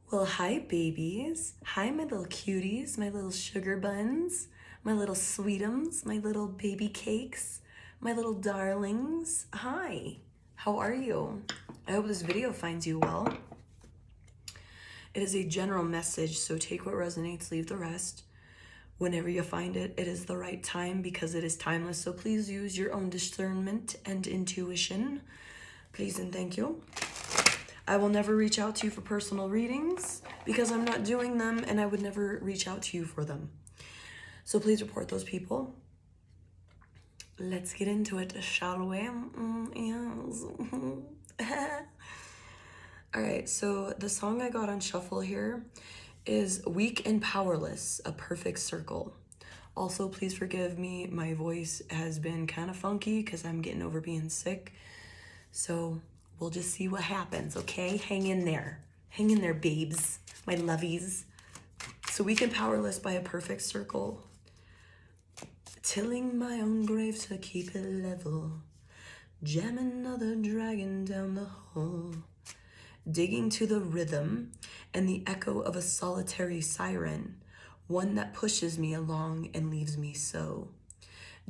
Well, hi, babies. Hi, my little cuties, my little sugar buns, my little sweetums, my little baby cakes, my little darlings. Hi, how are you? I hope this video finds you well. It is a general message, so take what resonates, leave the rest. Whenever you find it, it is the right time because it is timeless, so please use your own discernment and intuition. Please and thank you. I will never reach out to you for personal readings because I'm not doing them and I would never reach out to you for them. So please report those people. Let's get into it, shall we? Yes. All right, so the song I got on shuffle here is Weak and Powerless, A Perfect Circle. Also, please forgive me, my voice has been kind of funky because I'm getting over being sick. So we'll just see what happens, okay? Hang in there. Hang in there, babes, my lovies. So Weak and Powerless by A Perfect Circle. Tilling my own grave to keep it level. Jam another dragon down the hole. Digging to the rhythm and the echo of a solitary siren. One that pushes me along and leaves me so.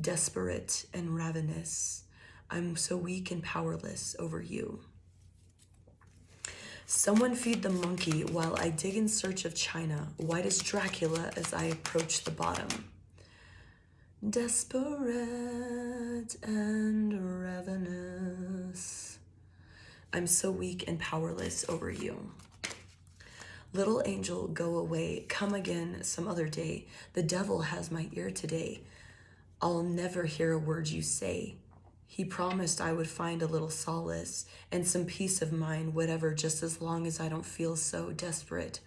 Desperate and ravenous. I'm so weak and powerless over you. Someone feed the monkey while I dig in search of China, white as Dracula as I approach the bottom. Desperate and ravenous. I'm so weak and powerless over you. Little angel, go away, come again some other day. The devil has my ear today. I'll never hear a word you say. He promised I would find a little solace and some peace of mind, whatever, just as long as I don't feel so desperate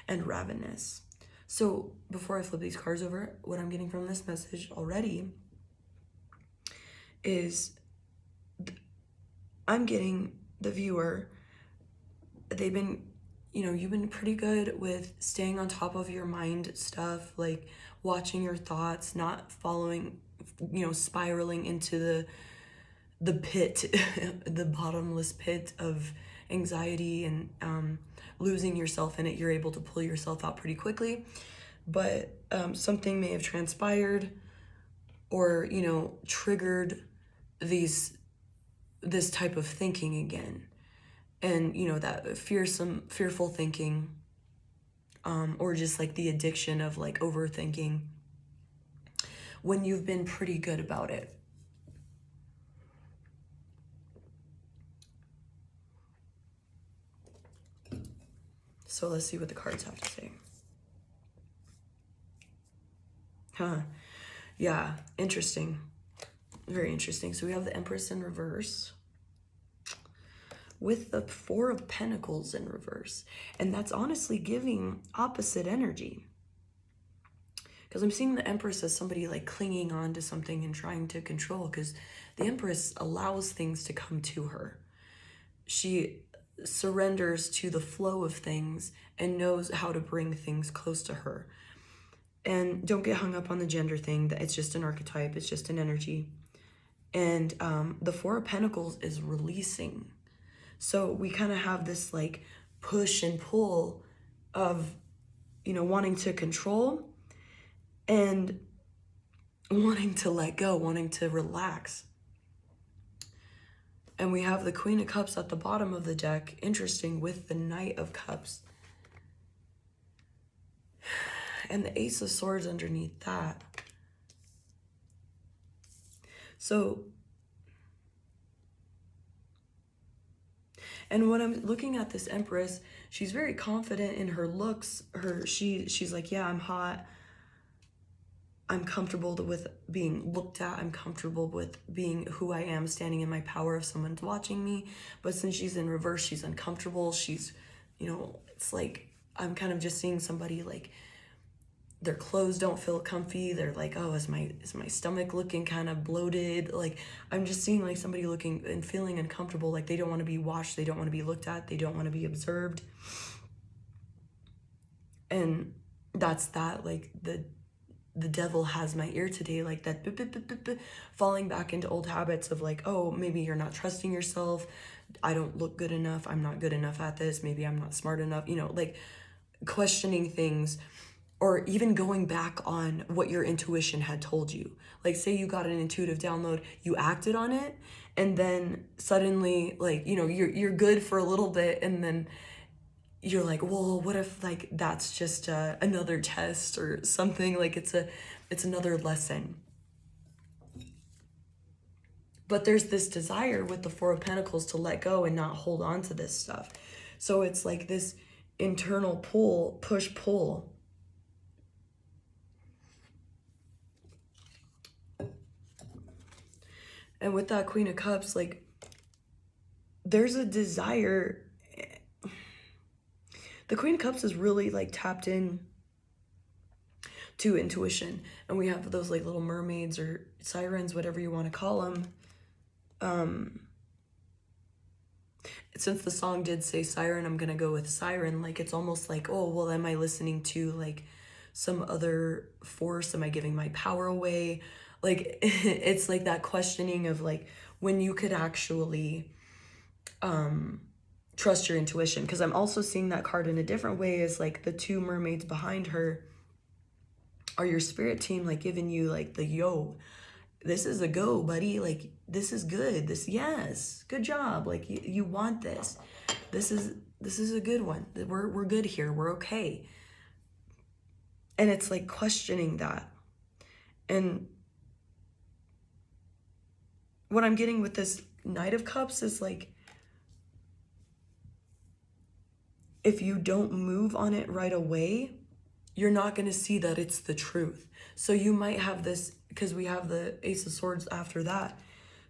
and ravenous. So before I flip these cards over, what I'm getting from this message already is I'm getting the viewer, they've been, you've been pretty good with staying on top of your mind stuff, like watching your thoughts, not following, spiraling into the pit, the bottomless pit of anxiety and losing yourself in it. You're able to pull yourself out pretty quickly, but something may have transpired or, triggered this type of thinking again. And, that fearful thinking, or just like the addiction of like overthinking when you've been pretty good about it. So let's see what the cards have to say. Yeah, interesting. Very interesting. So we have the Empress in reverse with the Four of Pentacles in reverse. And that's honestly giving opposite energy. Because I'm seeing the Empress as somebody like clinging on to something and trying to control, because the Empress allows things to come to her. She surrenders to the flow of things and knows how to bring things close to her. And don't get hung up on the gender thing. It's just an archetype. It's just an energy. And the Four of Pentacles is releasing. So we kind of have this like push and pull of, wanting to control and wanting to let go, wanting to relax. And we have the Queen of Cups at the bottom of the deck, interesting, with the Knight of Cups. And the Ace of Swords underneath that. So, and when I'm looking at this Empress, she's very confident in her looks. She's like, yeah, I'm hot. I'm comfortable with being looked at. I'm comfortable with being who I am, standing in my power if someone's watching me. But since she's in reverse, she's uncomfortable. She's, it's like, I'm kind of just seeing somebody like their clothes don't feel comfy. They're like, oh, is my stomach looking kind of bloated? Like, I'm just seeing like somebody looking and feeling uncomfortable. Like they don't want to be watched. They don't want to be looked at. They don't want to be observed. And that's that, like the devil has my ear today, like that falling back into old habits of like, oh, maybe you're not trusting yourself. I don't look good enough, I'm not good enough at this, maybe I'm not smart enough, like questioning things, or even going back on what your intuition had told you. Like, say you got an intuitive download, you acted on it, and then suddenly, like, you're good for a little bit, and then you're like, well, what if like that's just another test or something? Like it's another lesson. But there's this desire with the Four of Pentacles to let go and not hold on to this stuff. So it's like this internal pull, push, pull. And with that Queen of Cups, like, there's a desire. The Queen of Cups is really like tapped in to intuition. And we have those like little mermaids or sirens, whatever you want to call them. Since the song did say siren, I'm gonna go with siren. Like, it's almost like, oh, well, am I listening to like some other force? Am I giving my power away? Like, it's like that questioning of like when you could actually trust your intuition. Because I'm also seeing that card in a different way, is like the two mermaids behind her are your spirit team, like giving you like the yo, this is a go, buddy. Like, this is good. Yes, good job. Like, you want this. This is a good one. We're good here. We're okay. And it's like questioning that. And what I'm getting with this Knight of Cups is like, if you don't move on it right away, you're not going to see that it's the truth. So you might have this, because we have the Ace of Swords after that.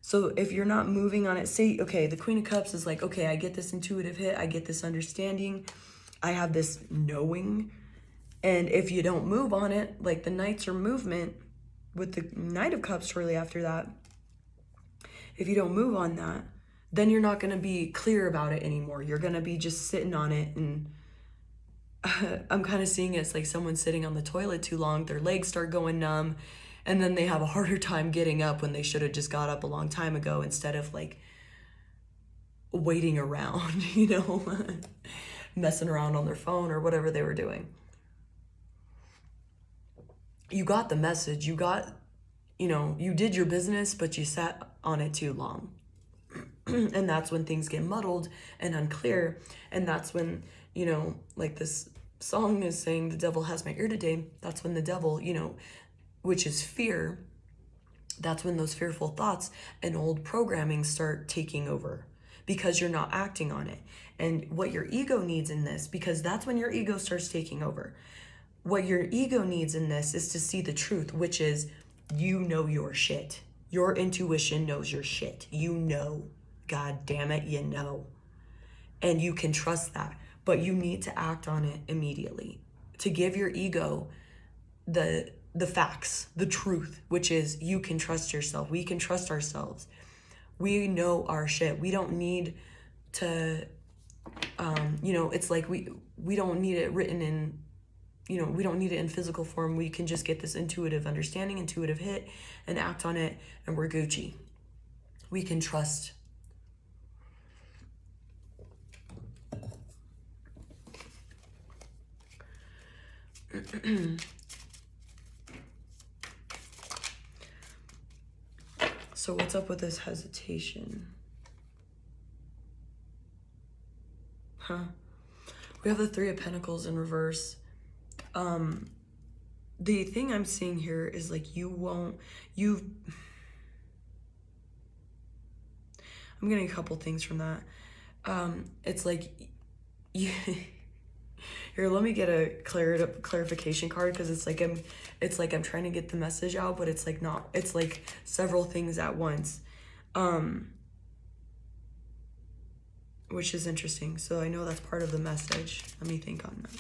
So if you're not moving on it, say, okay, the Queen of Cups is like, okay, I get this intuitive hit, I get this understanding, I have this knowing. And if you don't move on it, like the Knights are movement with the Knight of Cups shortly after that, if you don't move on that, then you're not going to be clear about it anymore. You're going to be just sitting on it. And I'm kind of seeing it as like someone sitting on the toilet too long, their legs start going numb, and then they have a harder time getting up when they should have just got up a long time ago, instead of like waiting around, messing around on their phone or whatever they were doing. You got the message, you did your business, but you sat on it too long. And that's when things get muddled and unclear. And that's when, like this song is saying, the devil has my ear today. That's when the devil, which is fear, that's when those fearful thoughts and old programming start taking over, because you're not acting on it. And what your ego needs in this, because that's when your ego starts taking over. What your ego needs in this is to see the truth, which is, your shit. Your intuition knows your shit. God damn it, And you can trust that. But you need to act on it immediately. To give your ego the facts, the truth, which is, you can trust yourself. We can trust ourselves. We know our shit. We don't need to, it's like we don't need it written in, we don't need it in physical form. We can just get this intuitive understanding, intuitive hit, and act on it, and we're Gucci. We can trust. So what's up with this hesitation? We have the Three of Pentacles in reverse. The thing I'm seeing here is like, I'm getting a couple things from that. It's like, here, let me get a clarification card, because it's like I'm trying to get the message out, but it's like not. It's like several things at once, which is interesting. So I know that's part of the message. Let me think on that.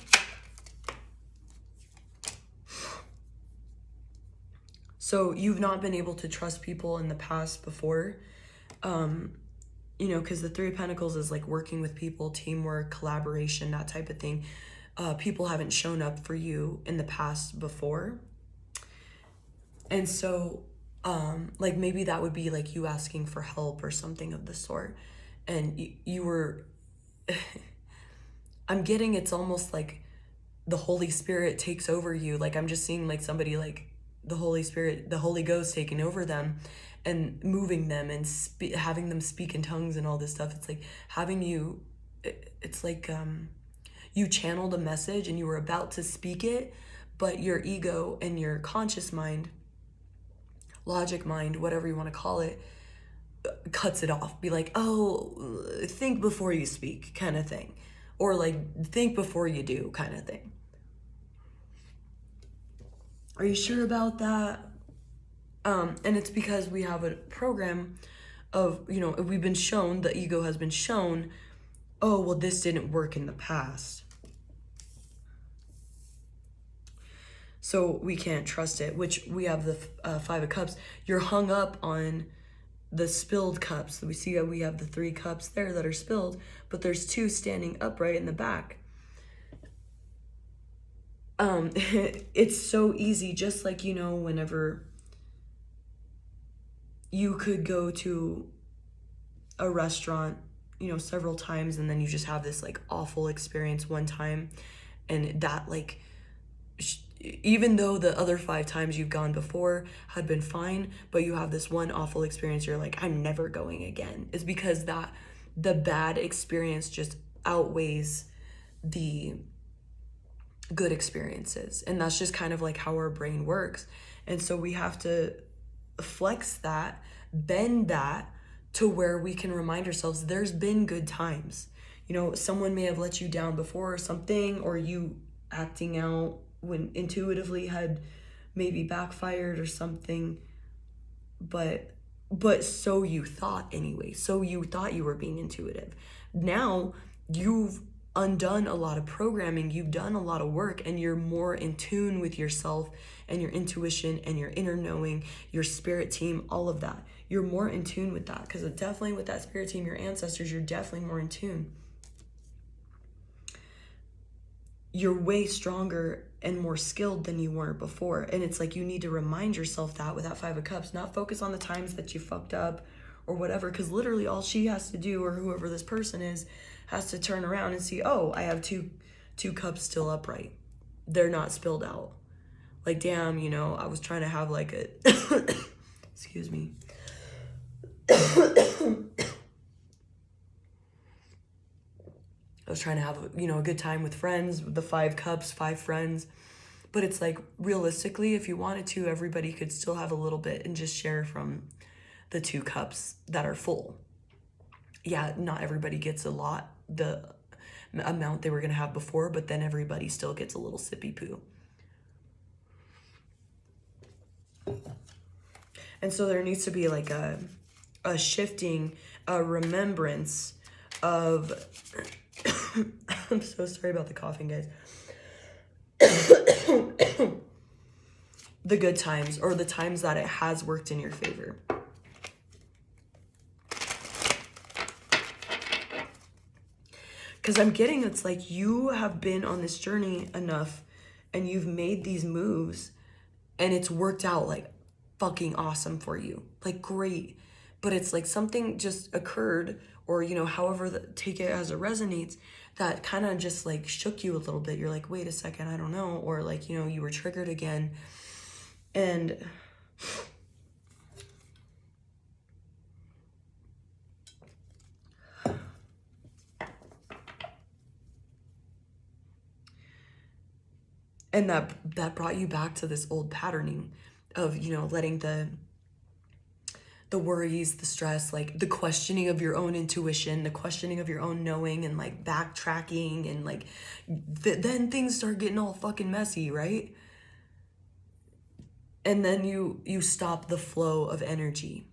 So you've not been able to trust people in the past before, because the Three of Pentacles is like working with people, teamwork, collaboration, that type of thing. People haven't shown up for you in the past before. And so, like, maybe that would be like you asking for help or something of the sort. and you were, I'm getting it's almost like the Holy Spirit takes over you. Like I'm just seeing like somebody like the Holy Spirit, the Holy Ghost taking over them and moving them and having them speak in tongues and all this stuff. It's like having you, it's like you channeled a message and you were about to speak it, but your ego and your conscious mind, logic mind, whatever you want to call it, cuts it off. Be like, oh, think before you speak, kind of thing. Or like, think before you do, kind of thing. Are you sure about that? And it's because we have a program of, you know, we've been shown, the ego has been shown, oh, well, this didn't work in the past, so we can't trust it, which we have the Five of Cups. You're hung up on the spilled cups. We see that we have the 3 cups there that are spilled, but there's 2 standing upright in the back. It's so easy, just like, you know, whenever you could go to a restaurant, you know, several times, and then you just have this like awful experience one time, and that like even though the other 5 times you've gone before had been fine, but you have this one awful experience, you're like, I'm never going again. It's because that the bad experience just outweighs the good experiences. And that's just kind of like how our brain works. And so we have to flex that, bend that to where we can remind ourselves there's been good times. You know, someone may have let you down before or something, or you acting out when intuitively had maybe backfired or something, but so you thought anyway. So you thought you were being intuitive. Now you've undone a lot of programming, you've done a lot of work, and you're more in tune with yourself and your intuition and your inner knowing, your spirit team, all of that. You're more in tune with that, because definitely with that spirit team, your ancestors, you're definitely more in tune. You're way stronger and more skilled than you were before. And it's like you need to remind yourself that with that 5 of Cups, not focus on the times that you fucked up or whatever, because literally all she has to do, or whoever this person is, has to turn around and see, oh, I have two cups still upright. They're not spilled out. Like, damn, you know, I was trying to have like a, excuse me. I was trying to have, you know, a good time with friends, the 5 cups, 5 friends. But it's like, realistically, if you wanted to, everybody could still have a little bit and just share from the 2 cups that are full. Yeah, not everybody gets a lot, the amount they were going to have before, but then everybody still gets a little sippy poo. And so there needs to be like a shifting, a remembrance of, I'm so sorry about the coughing, guys. The good times, or the times that it has worked in your favor. Because I'm getting, it's like you have been on this journey enough and you've made these moves and it's worked out like fucking awesome for you. Like great. But it's like something just occurred, or, you know, however, take it as it resonates, that kind of just like shook you a little bit. You're like, wait a second, I don't know. Or like, you know, you were triggered again. And that brought you back to this old patterning of, you know, letting the worries, the stress, like the questioning of your own intuition, the questioning of your own knowing, and like backtracking, and like then things start getting all fucking messy, right? And then you stop the flow of energy.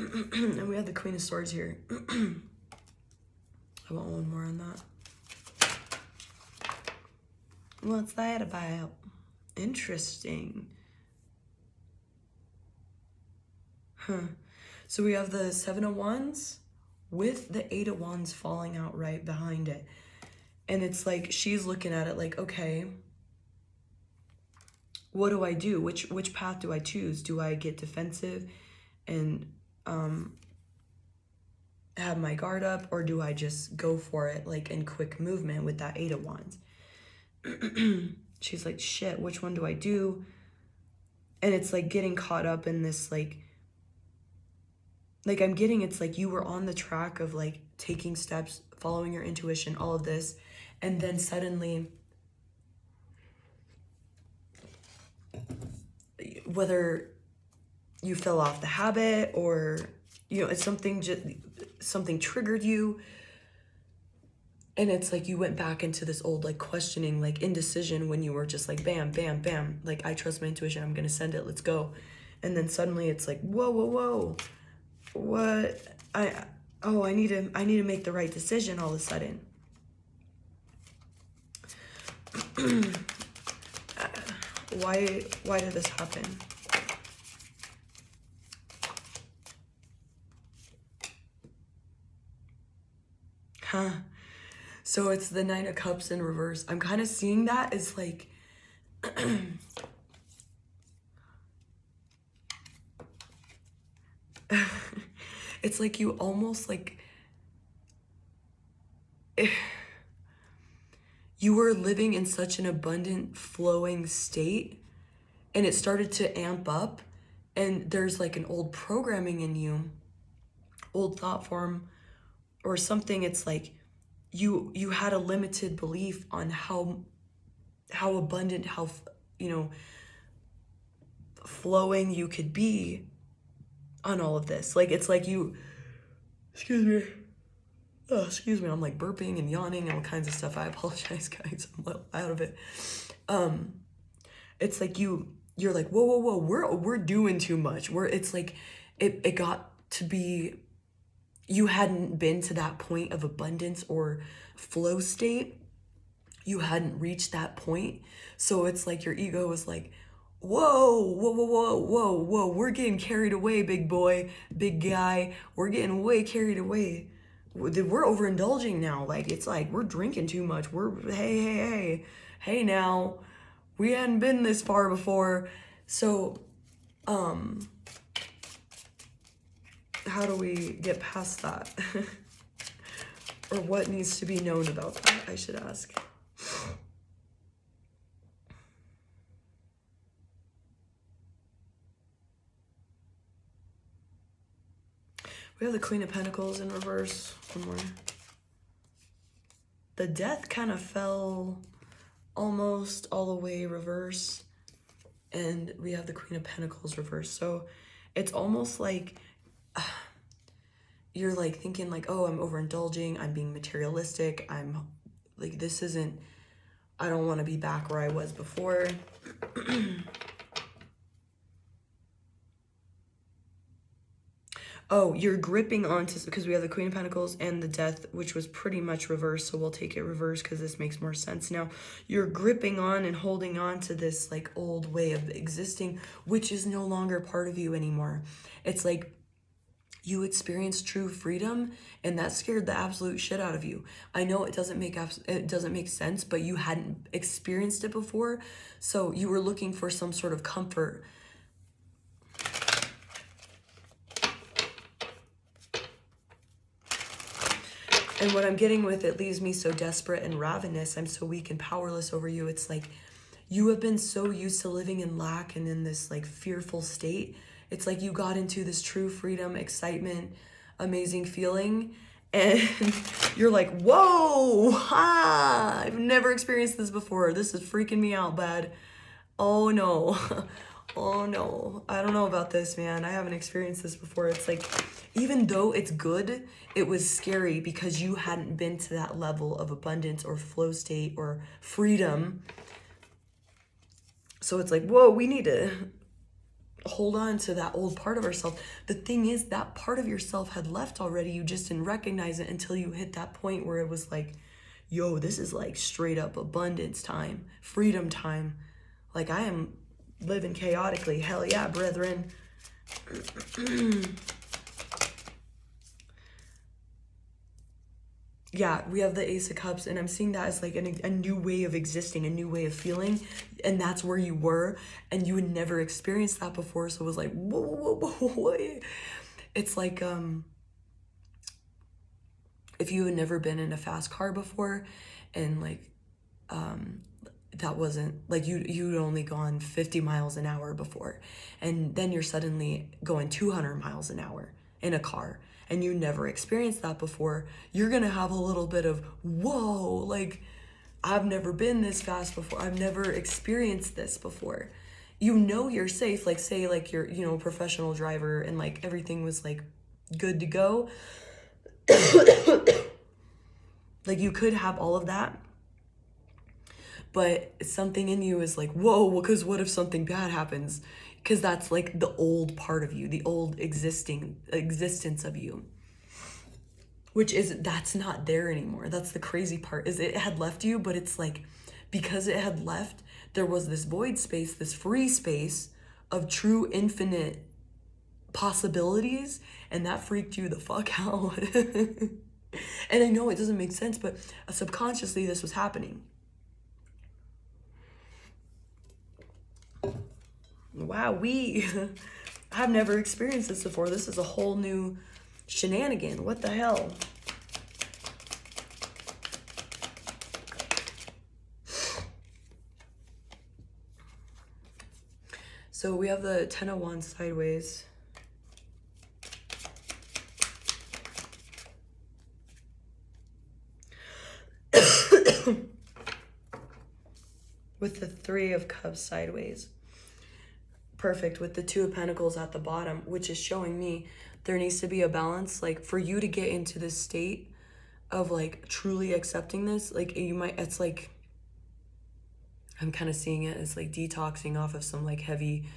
And we have the Queen of Swords here. I want one more on that. What's that about? Interesting. So we have the 7 of Wands with the 8 of Wands falling out right behind it. And it's like she's looking at it like, okay, what do I do? Which path do I choose? Do I get defensive and have my guard up, or do I just go for it like in quick movement with that 8 of Wands? She's like, shit, which one do I do? And it's like getting caught up in this like I'm getting, it's like you were on the track of like taking steps, following your intuition, all of this, and then suddenly, whether you fell off the habit or, you know, it's something triggered you, and it's like you went back into this old like questioning, like indecision, when you were just like bam, bam, bam, like I trust my intuition, I'm gonna send it, let's go. And then suddenly it's like, whoa, whoa, whoa, what? I need to make the right decision all of a sudden. Why did this happen? Huh. So it's the 9 of Cups in reverse. I'm kind of seeing that as like it's like you almost like you were living in such an abundant, flowing state, and it started to amp up, and there's like an old programming in you, old thought form or something. It's like you had a limited belief on how abundant, how, you know, flowing you could be on all of this. Like, it's like you, excuse me, I'm like burping and yawning and all kinds of stuff. I apologize, guys, I'm a little out of it. It's like you're like, whoa, we're doing too much. It's like it got to be, you hadn't been to that point of abundance or flow state. You hadn't reached that point. So it's like your ego was like, whoa, we're getting carried away, big boy, big guy. We're getting way carried away. We're overindulging now. Like, it's like we're drinking too much. Hey now, we hadn't been this far before. So how do we get past that? Or what needs to be known about that, I should ask. We have the Queen of Pentacles in reverse. One more. The Death kind of fell almost all the way reverse. And we have the Queen of Pentacles reverse. So it's almost like you're like thinking like, oh, I'm overindulging, I'm being materialistic, I'm like, this isn't, I don't want to be back where I was before. Oh, you're gripping onto, because we have the Queen of Pentacles and the Death, which was pretty much reversed, so we'll take it reverse because this makes more sense now. You're gripping on and holding on to this like old way of existing, which is no longer part of you anymore. It's like you experienced true freedom, and that scared the absolute shit out of you. I know it doesn't make sense, but you hadn't experienced it before, so you were looking for some sort of comfort. And what I'm getting with it leaves me so desperate and ravenous. I'm so weak and powerless over you. It's like you have been so used to living in lack and in this like fearful state. It's like you got into this true freedom, excitement, amazing feeling, and you're like, whoa, I've never experienced this before. This is freaking me out bad. Oh no. Oh no, I don't know about this, man. I haven't experienced this before. It's like, even though it's good, it was scary because you hadn't been to that level of abundance or flow state or freedom. So it's like, whoa, we need to hold on to that old part of ourselves. The thing is, that part of yourself had left already. You just didn't recognize it until you hit that point where it was like, yo, this is like straight up abundance time, freedom time. Like, I am living chaotically. Hell yeah, brethren. Yeah, we have the Ace of Cups, and I'm seeing that as like a new way of existing, a new way of feeling, and that's where you were, and you had never experienced that before, so it was like, whoa. It's like, if you had never been in a fast car before, and like that wasn't like you'd only gone 50 miles an hour before, and then you're suddenly going 200 miles an hour in a car, and you never experienced that before, you're gonna have a little bit of whoa, like I've never been this fast before, I've never experienced this before. You know you're safe, like say like you're, you know, a professional driver and like everything was like good to go. Like you could have all of that, but something in you is like, whoa, because what if something bad happens? Because that's like the old part of you, the old existence of you, which is, that's not there anymore. That's the crazy part, is it had left you, but it's like, because it had left, there was this void space, this free space of true infinite possibilities, and that freaked you the fuck out. And I know it doesn't make sense, but subconsciously this was happening. Wow, I've never experienced this before. This is a whole new shenanigan. What the hell? So we have the Ten of Wands sideways. With the Three of Cups sideways. Perfect, with the Two of Pentacles at the bottom, which is showing me there needs to be a balance. Like for you to get into this state of like truly accepting this, like it's like, I'm kind of seeing it as like detoxing off of some like heavy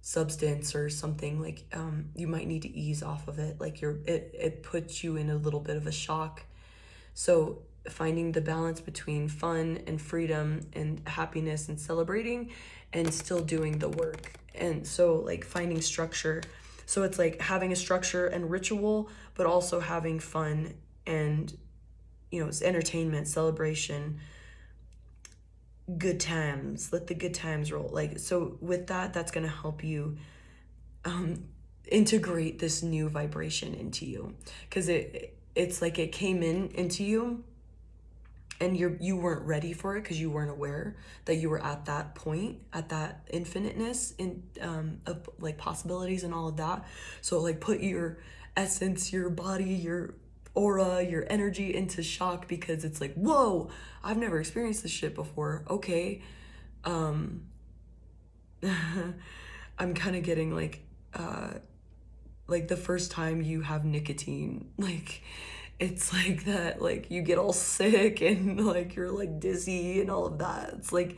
substance or something. Like you might need to ease off of it. Like it puts you in a little bit of a shock. So finding the balance between fun and freedom and happiness and celebrating and still doing the work. And so like finding structure. So it's like having a structure and ritual, but also having fun and, you know, it's entertainment, celebration, good times. Let the good times roll. Like, so with that, that's going to help you integrate this new vibration into you, because it's like it came into you and you weren't ready for it because you weren't aware that you were at that point, at that infiniteness in of like possibilities and all of that. So like put your essence, your body, your aura, your energy into shock, because it's like, whoa, I've never experienced this shit before. Okay. I'm kind of getting like the first time you have nicotine, like it's like that, like you get all sick and like you're like dizzy and all of that. It's like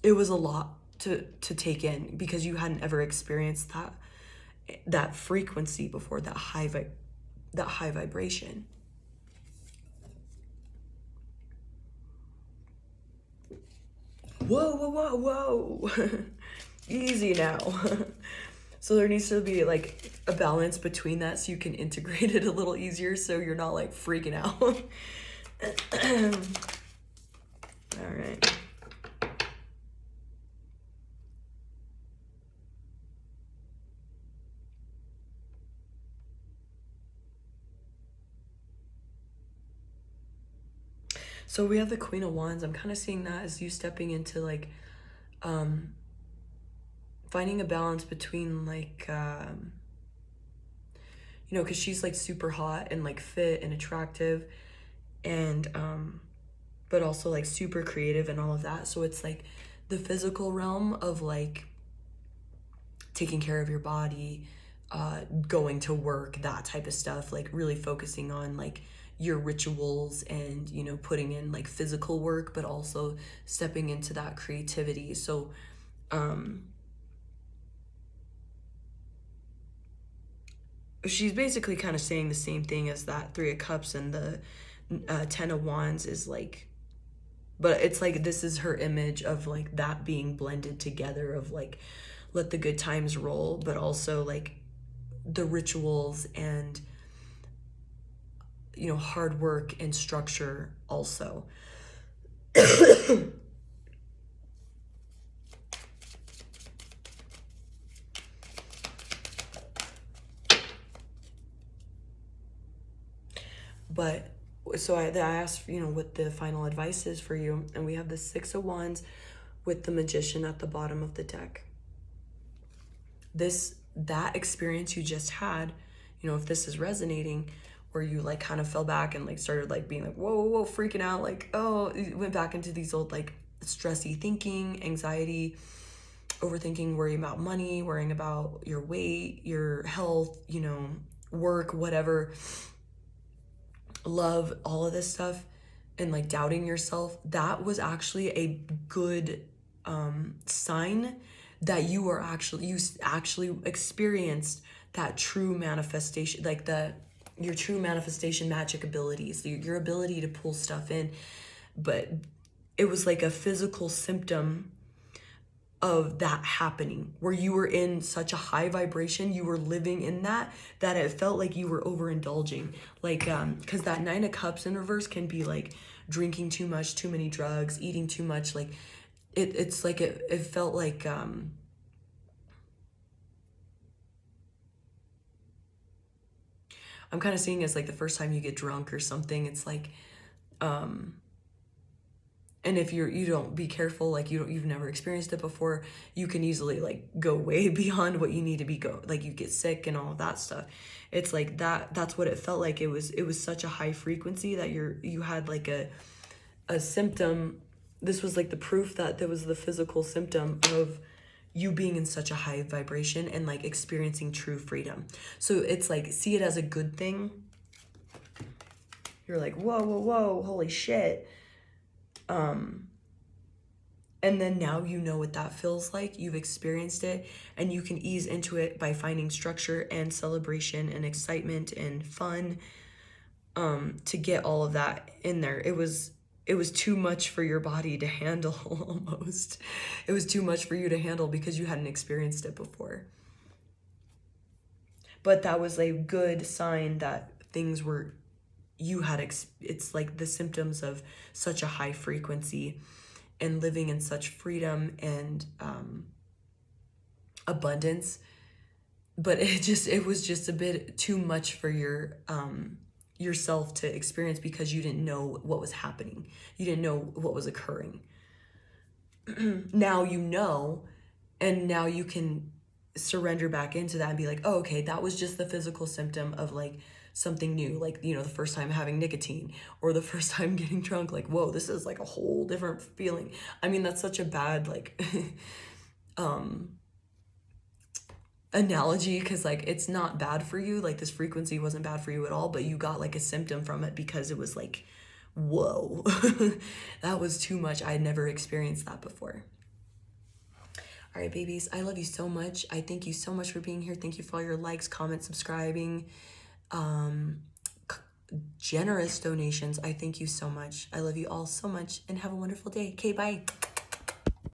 it was a lot to take in because you hadn't ever experienced that frequency before, that high vibration. Whoa. Easy now. So there needs to be like a balance between that so you can integrate it a little easier so you're not like freaking out. All right. So we have the Queen of Wands. I'm kind of seeing that as you stepping into like finding a balance between like you know, because she's like super hot and like fit and attractive, and but also like super creative and all of that. So it's like the physical realm of like taking care of your body, going to work, that type of stuff, like really focusing on like your rituals and, you know, putting in like physical work, but also stepping into that creativity. So she's basically kind of saying the same thing as that Three of Cups, and the Ten of Wands is like, but it's like this is her image of like that being blended together, of like let the good times roll, but also like the rituals and, you know, hard work and structure also. But so I asked, you know, what the final advice is for you. And we have the Six of Wands with the Magician at the bottom of the deck. That experience you just had, you know, if this is resonating, where you like kind of fell back and like started like being like, whoa, whoa, whoa, freaking out, like, oh, you went back into these old like stressy thinking, anxiety, overthinking, worrying about money, worrying about your weight, your health, you know, work, whatever, love, all of this stuff, and like doubting yourself. That was actually a good sign that you actually experienced that true manifestation, like your true manifestation magic abilities, your ability to pull stuff in. But it was like a physical symptom of that happening, where you were in such a high vibration, you were living in that it felt like you were overindulging. Like because that Nine of Cups in reverse can be like drinking too much, too many drugs, eating too much. Like it's like it felt like I'm kind of seeing it as like the first time you get drunk or something. It's like and if you don't be careful, like you've never experienced it before, you can easily like go way beyond what you need to be, like you get sick and all of that stuff. It's like that's what it felt like. It was such a high frequency that you had like a symptom. This was like the proof that there was the physical symptom of you being in such a high vibration and like experiencing true freedom. So it's like, see it as a good thing. You're like, whoa, whoa, whoa, holy shit. And then now you know what that feels like. You've experienced it, and you can ease into it by finding structure and celebration and excitement and fun, to get all of that in there. It was too much for your body to handle almost. It was too much for you to handle because you hadn't experienced it before. But that was a good sign that things were, it's like the symptoms of such a high frequency and living in such freedom and abundance. But it was just a bit too much for yourself to experience, because you didn't know what was happening. You didn't know what was occurring. Now you know, and now you can surrender back into that and be like, oh, okay, that was just the physical symptom of like something new, like, you know, the first time having nicotine or the first time getting drunk. Like, whoa, this is like a whole different feeling. I mean, that's such a bad like analogy, because like it's not bad for you, like this frequency wasn't bad for you at all, but you got like a symptom from it because it was like, whoa. That was too much. I had never experienced that before. All right, babies, I love you so much. I thank you so much for being here. Thank you for all your likes, comments, subscribing, generous donations. I thank you so much. I love you all so much, and have a wonderful day. Okay, bye.